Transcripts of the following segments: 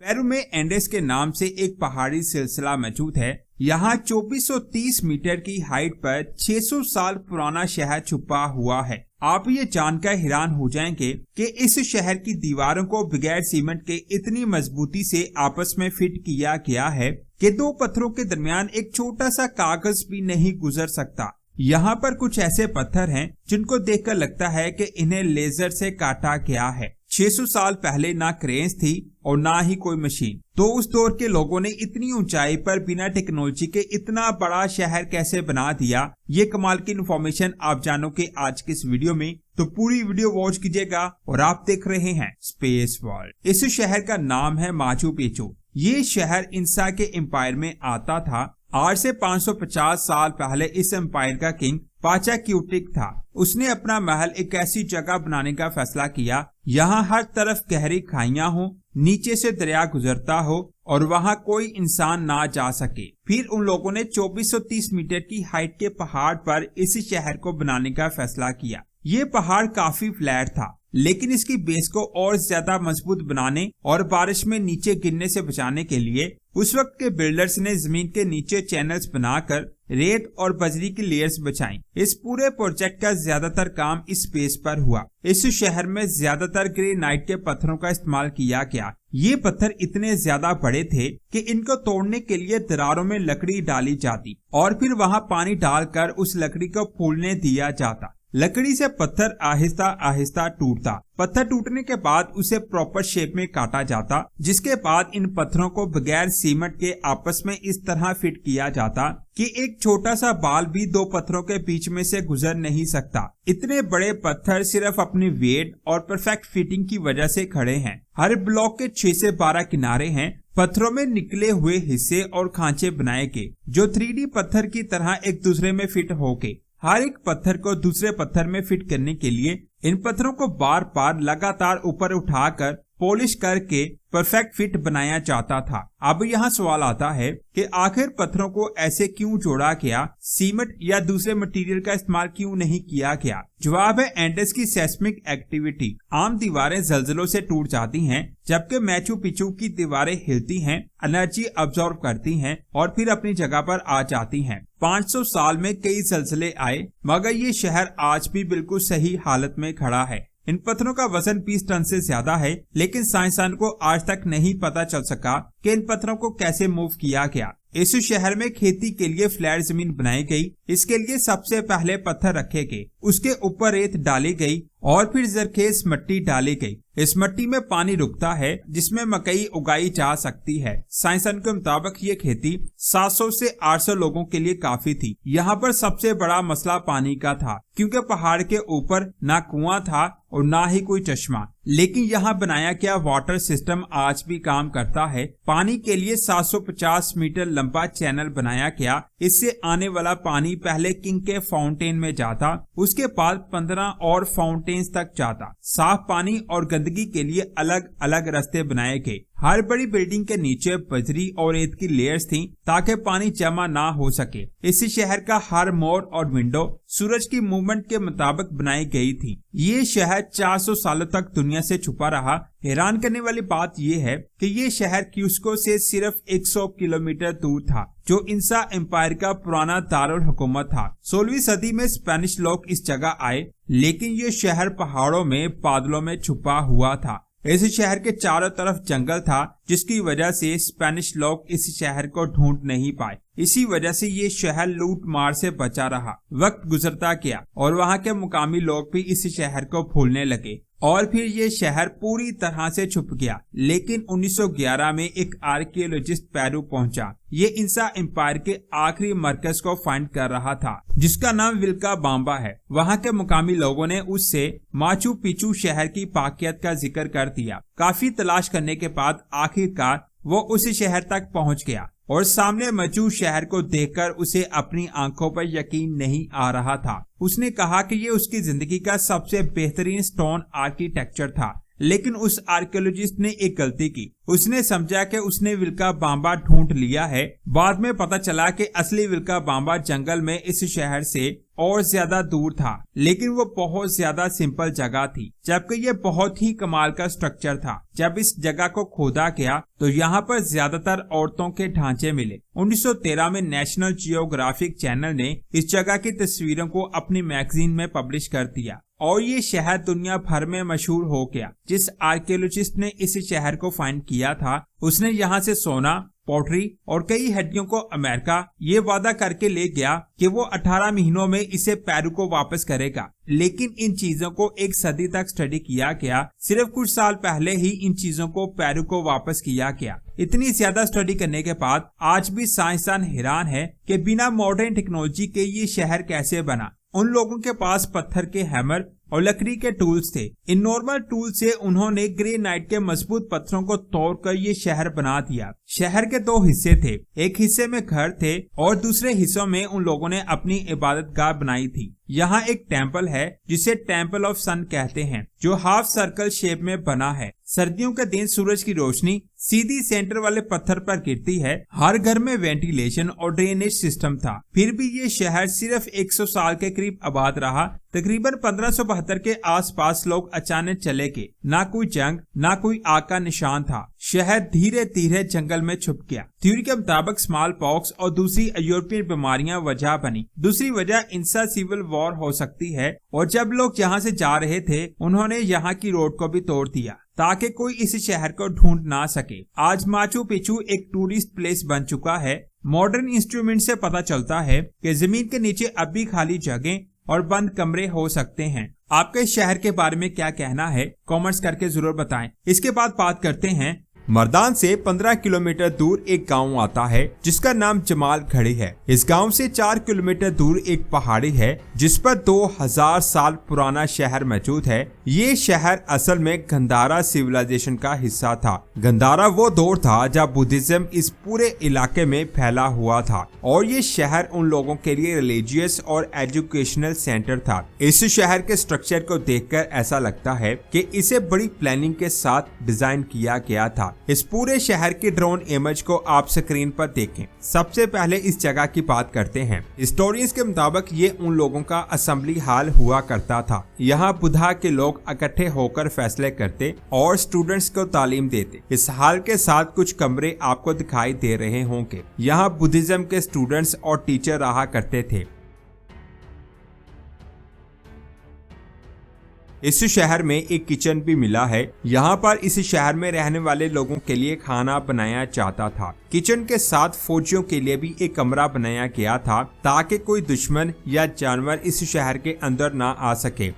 Peru में Andes के नाम से एक पहाड़ी सिलसिला मौजूद है। यहाँ 2430 मीटर की हाइट पर 600 साल पुराना शहर छुपा हुआ है। आप ये जानकर हैरान हो जाएंगे कि इस शहर की दीवारों को बगैर सीमेंट के इतनी मजबूती से आपस में फिट किया गया है कि दो पत्थरों के दरमियान एक छोटा सा कागज भी नहीं गुजर सकता। यहाँ पर कुछ ऐसे पत्थर हैं जिनको देखकर लगता है कि इन्हें लेजर से काटा गया है। 600 साल पहले ना क्रेन्स थी और ना ही कोई मशीन, तो उस दौर के लोगों ने इतनी ऊंचाई पर बिना टेक्नोलॉजी के इतना बड़ा शहर कैसे बना दिया। ये कमाल की इन्फॉर्मेशन आप जानोगे आज के इस वीडियो में, तो पूरी वीडियो वॉच कीजिएगा। और आप देख रहे हैं स्पेस वर्ल्ड। इस शहर का नाम है माचू पिचू। ये शहर इंसा के एम्पायर में आता था। आज से 550 साल पहले इस एम्पायर का किंग पाचाक्यूटिक था। उसने अपना महल एक ऐसी जगह बनाने का फैसला किया यहाँ हर तरफ गहरी खाइयां हो, नीचे से दरिया गुजरता हो और वहाँ कोई इंसान ना जा सके। फिर उन लोगों ने 2430 मीटर की हाइट के पहाड़ पर इस शहर को बनाने का फैसला किया। ये पहाड़ काफी फ्लैट था, लेकिन इसकी बेस को और ज्यादा मजबूत बनाने और बारिश में नीचे गिरने से बचाने के लिए उस वक्त के बिल्डर्स ने जमीन के नीचे चैनल्स बनाकर रेत और बजरी की लेयर्स बिछाई। इस पूरे प्रोजेक्ट का ज्यादातर काम इस बेस पर हुआ। इस शहर में ज्यादातर ग्रेनाइट के पत्थरों का इस्तेमाल किया गया। ये पत्थर इतने ज्यादा बड़े थे कि इनको तोड़ने के लिए दरारों में लकड़ी डाली जाती और फिर वहाँ पानी डालकर उस लकड़ी को फूलने दिया जाता। लकड़ी से पत्थर आहिस्ता आहिस्ता टूटता। पत्थर टूटने के बाद उसे प्रॉपर शेप में काटा जाता, जिसके बाद इन पत्थरों को बगैर सीमेंट के आपस में इस तरह फिट किया जाता कि एक छोटा सा बाल भी दो पत्थरों के बीच में से गुजर नहीं सकता। इतने बड़े पत्थर सिर्फ अपनी वेट और परफेक्ट फिटिंग की वजह से खड़े हैं। हर ब्लॉक के 6 से 12 किनारे हैं। पत्थरों में निकले हुए हिस्से और खांचे बनाए गए जो 3D पत्थर की तरह एक दूसरे में फिट हो गए। हर एक पत्थर को दूसरे पत्थर में फिट करने के लिए इन पत्थरों को बार बार लगातार ऊपर उठाकर पॉलिश करके परफेक्ट फिट बनाया जाता था। अब यहाँ सवाल आता है कि आखिर पत्थरों को ऐसे क्यों जोड़ा गया, सीमेंट या दूसरे मटेरियल का इस्तेमाल क्यों नहीं किया गया? जवाब है एंडेस की सेस्मिक एक्टिविटी। आम दीवारें जल्जलों से टूट जाती हैं, जबकि मैचू पिचू की दीवारें हिलती हैं, एनर्जी अब्सॉर्ब करती हैं और फिर अपनी जगह पर आ जाती हैं। 500 साल में कई जल्जले आए, मगर ये शहर आज भी बिल्कुल सही हालत में खड़ा है। इन पत्थरों का वजन 20 टन से ज्यादा है, लेकिन साइंसदान को आज तक नहीं पता चल सका कि इन पत्थरों को कैसे मूव किया गया। इस शहर में खेती के लिए फ्लैट जमीन बनाई गई। इसके लिए सबसे पहले पत्थर रखे गए, उसके ऊपर रेत डाली गई और फिर जरखेज मिट्टी डाली गई। इस मिट्टी में पानी रुकता है जिसमें मकई उगाई जा सकती है। साइंसदान के मुताबिक ये खेती 700 से 800 लोगों के लिए काफी थी। यहाँ पर सबसे बड़ा मसला पानी का था, क्योंकि पहाड़ के ऊपर ना कुआं था और ना ही कोई चश्मा। लेकिन यहाँ बनाया गया वाटर सिस्टम आज भी काम करता है। पानी के लिए 750 मीटर लंबा चैनल बनाया गया। इससे आने वाला पानी पहले किंग के फाउंटेन में जाता, उसके बाद 15 और फाउंटेन्स तक जाता। साफ पानी और गंदगी के लिए अलग अलग रास्ते बनाए गए। हर बड़ी बिल्डिंग के नीचे बजरी और रेत की लेयर्स थी ताकि पानी जमा ना हो सके। इस शहर का हर मोड़ और विंडो सूरज की मूवमेंट के मुताबिक बनाई गई थी। ये शहर 400 सालों तक दुनिया से छुपा रहा। हैरान करने वाली बात यह है कि ये शहर क्यूस्को से सिर्फ 100 किलोमीटर दूर था, जो इंसा एम्पायर का पुराना दारुल हुकूमत था। 16वीं सदी में स्पेनिश लोग इस जगह आए, लेकिन ये शहर पहाड़ों में बादलों में छुपा हुआ था। इस शहर के चारों तरफ जंगल था, जिसकी वजह से स्पेनिश लोग इस शहर को ढूंढ नहीं पाए। इसी वजह से ये शहर लूट मार से बचा रहा। वक्त गुजरता गया और वहाँ के मुकामी लोग भी इस शहर को भूलने लगे और फिर ये शहर पूरी तरह से छुप गया। लेकिन 1911 में एक आर्कियोलॉजिस्ट पेरू पहुंचा। ये इंसा एम्पायर के आखिरी मरकज को फाइंड कर रहा था, जिसका नाम विल्काबाम्बा है। वहाँ के मुकामी लोगों ने उससे माचू पिचू शहर की पाकियत का जिक्र कर दिया। काफी तलाश करने के बाद आखिरकार वो उस शहर तक पहुंच गया और सामने मौजूद शहर को देखकर उसे अपनी आंखों पर यकीन नहीं आ रहा था। उसने कहा कि ये उसकी जिंदगी का सबसे बेहतरीन स्टोन आर्किटेक्चर था। लेकिन उस आर्कियोलॉजिस्ट ने एक गलती की। उसने समझा कि उसने विल्काबाम्बा ढूंढ लिया है। बाद में पता चला कि असली विल्काबाम्बा जंगल में इस शहर से और ज्यादा दूर था, लेकिन वो बहुत ज्यादा सिंपल जगह थी, जबकि ये बहुत ही कमाल का स्ट्रक्चर था। जब इस जगह को खोदा गया तो यहाँ पर ज्यादातर औरतों के ढांचे मिले। 1913 में नेशनल जियोग्राफिक चैनल ने इस जगह की तस्वीरों को अपनी मैगजीन में पब्लिश कर दिया और ये शहर दुनिया भर में मशहूर हो गया। जिस आर्कियोलॉजिस्ट ने इस शहर को फाइंड किया था, उसने यहाँ से सोना, पोट्री और कई हड्डियों को अमेरिका ये वादा करके ले गया कि वो 18 महीनों में इसे पेरू को वापस करेगा। लेकिन इन चीजों को एक सदी तक स्टडी किया गया। सिर्फ कुछ साल पहले ही इन चीजों को पेरू को वापस किया गया। इतनी ज्यादा स्टडी करने के बाद आज भी साइंसदान हैरान है कि बिना मॉडर्न टेक्नोलॉजी के ये शहर कैसे बना। उन लोगों के पास पत्थर के हैमर और लकड़ी के टूल्स थे। इन नॉर्मल टूल से उन्होंने ग्रेनाइट के मजबूत पत्थरों को तोड़कर ये शहर बना दिया। शहर के 2 हिस्से थे, एक हिस्से में घर थे और दूसरे हिस्सों में उन लोगों ने अपनी इबादतगाह बनाई थी। यहाँ एक टेम्पल है जिसे टेम्पल ऑफ सन कहते हैं, जो हाफ सर्कल शेप में बना है। सर्दियों के दिन सूरज की रोशनी सीधी सेंटर वाले पत्थर पर गिरती है। हर घर में वेंटिलेशन और ड्रेनेज सिस्टम था। फिर भी ये शहर सिर्फ 100 साल के करीब आबाद रहा। तकरीबन 1572 के आसपास लोग अचानक चले गए। ना कोई जंग, ना कोई आग का निशान था। शहर धीरे धीरे जंगल में छुप गया। थ्योरी के मुताबिक स्मॉल पॉक्स और दूसरी यूरोपियन बीमारियां वजह बनी। दूसरी वजह इंसा सिविल वॉर हो सकती है। और जब लोग यहाँ से जा रहे थे, उन्होंने यहाँ की रोड को भी तोड़ दिया ताकि कोई इस शहर को ढूंढ ना सके। आज माचू पिचू एक टूरिस्ट प्लेस बन चुका है। मॉडर्न इंस्ट्रूमेंट से पता चलता है कि जमीन के नीचे अब भी खाली जगह और बंद कमरे हो सकते हैं। आपके शहर के बारे में क्या कहना है, कमेंट्स करके जरूर बताएं। इसके बाद बात करते हैं मर्दान से 15 किलोमीटर दूर एक गांव आता है जिसका नाम जमाल घड़ी है। इस गांव से 4 किलोमीटर दूर एक पहाड़ी है जिस पर 2000 साल पुराना शहर मौजूद है। ये शहर असल में गंधारा सिविलाइजेशन का हिस्सा था। गंधारा वो दौर था जब बुद्धिज्म इस पूरे इलाके में फैला हुआ था और ये शहर उन लोगों के लिए रिलीजियस और एजुकेशनल सेंटर था। इस शहर के स्ट्रक्चर को देखकर ऐसा लगता है कि इसे बड़ी प्लानिंग के साथ डिजाइन किया गया था। इस पूरे शहर की ड्रोन इमेज को आप स्क्रीन पर देखें। सबसे पहले इस जगह की बात करते हैं। हिस्टोरियंस के मुताबिक ये उन लोगों का असेंबली हॉल हुआ करता था। यहाँ बुद्धा के लोग इकट्ठे होकर फैसले करते और स्टूडेंट्स को तालीम देते। इस हॉल के साथ कुछ कमरे आपको दिखाई दे रहे होंगे। यहाँ बुद्धिज्म के स्टूडेंट्स और टीचर रहा करते थे। इस शहर में एक किचन भी मिला है। यहाँ पर इस शहर में रहने वाले लोगों के लिए खाना बनाया जाता था। किचन के साथ फौजियों के लिए भी एक कमरा बनाया गया था ताकि कोई दुश्मन या जानवर इस शहर के अंदर ना आ सके।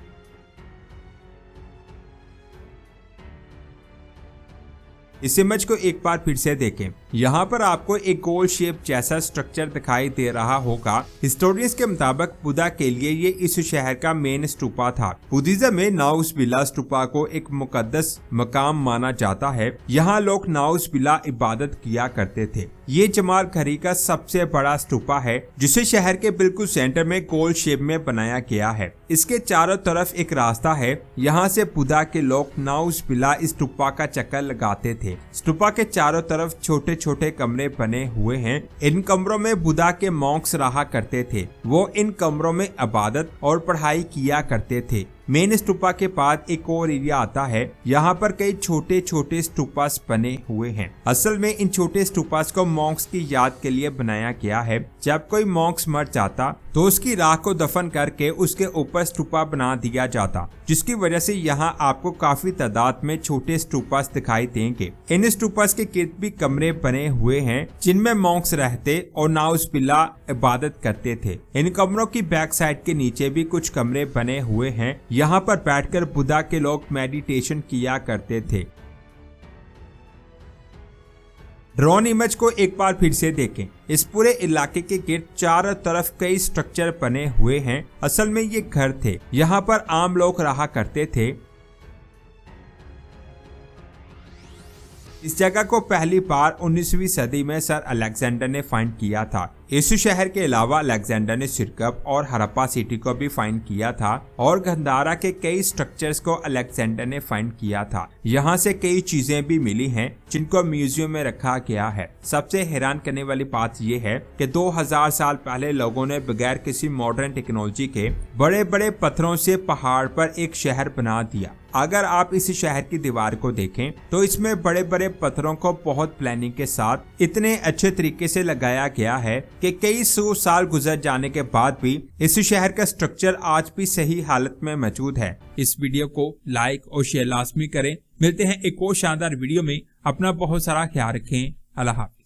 इस इमेज को एक बार फिर से देखें। यहाँ पर आपको एक गोल शेप जैसा स्ट्रक्चर दिखाई दे रहा होगा। हिस्टोरियंस के मुताबिक बुद्धा के लिए ये इस शहर का मेन स्तूपा था। बुद्धिज्म में नाउस बिला स्तूपा को एक मुकद्दस मकाम माना जाता है। यहाँ लोग नाउस बिला इबादत किया करते थे। ये जमाल घड़ी का सबसे बड़ा स्तूपा है जिसे शहर के बिल्कुल सेंटर में गोल शेप में बनाया गया है। इसके चारों तरफ एक रास्ता है। यहाँ से बुद्धा के लोग नाउस बिला स्तूपा का चक्कर लगाते थे। स्तूपा के चारों तरफ छोटे छोटे कमरे बने हुए हैं। इन कमरों में बुद्धा के मॉन्क्स रहा करते थे। वो इन कमरों में इबादत और पढ़ाई किया करते थे। मेन स्तूपा के बाद एक और एरिया आता है। यहाँ पर कई छोटे छोटे स्तूपास बने हुए हैं। असल में इन छोटे स्तूपास को मॉन्क्स की याद के लिए बनाया गया है। जब कोई मॉन्क्स मर जाता तो उसकी राख को दफन करके उसके ऊपर स्तूपा बना दिया जाता, जिसकी वजह से यहाँ आपको काफी तादाद में छोटे स्तूपास दिखाई देंगे। इन स्तूपास के गिर्द भी कमरे बने हुए हैं जिनमें मॉन्क्स रहते और नाउस बिल्ला इबादत करते थे। इन कमरों की बैक साइड के नीचे भी कुछ कमरे बने हुए हैं। यहाँ पर बैठकर बुद्धा के लोग मेडिटेशन किया करते थे। ड्रोन इमेज को एक बार फिर से देखें। इस पूरे इलाके के गिर्द चारों तरफ कई स्ट्रक्चर बने हुए हैं। असल में ये घर थे। यहाँ पर आम लोग रहा करते थे। इस जगह को पहली बार 19वीं सदी में सर अलेक्जेंडर ने फाइंड किया था। इस शहर के अलावा अलेक्जेंडर ने सिरकप और हड़प्पा सिटी को भी फाइंड किया था और गंधारा के कई स्ट्रक्चर्स को अलेक्जेंडर ने फाइंड किया था। यहाँ से कई चीजें भी मिली हैं जिनको म्यूजियम में रखा गया है। सबसे हैरान करने वाली बात यह है कि 2000 साल पहले लोगों ने बगैर किसी मॉडर्न टेक्नोलॉजी के बड़े बड़े पत्थरों से पहाड़ पर एक शहर बना दिया। अगर आप इस शहर की दीवार को देखें तो इसमें बड़े बड़े पत्थरों को बहुत प्लानिंग के साथ इतने अच्छे तरीके से लगाया गया है कि कई सौ साल गुजर जाने के बाद भी इस शहर का स्ट्रक्चर आज भी सही हालत में मौजूद है। इस वीडियो को लाइक और शेयर लाजमी करें। मिलते हैं एक और शानदार वीडियो में। अपना बहुत सारा ख्याल रखें। अल्लाह हाफ़िज़।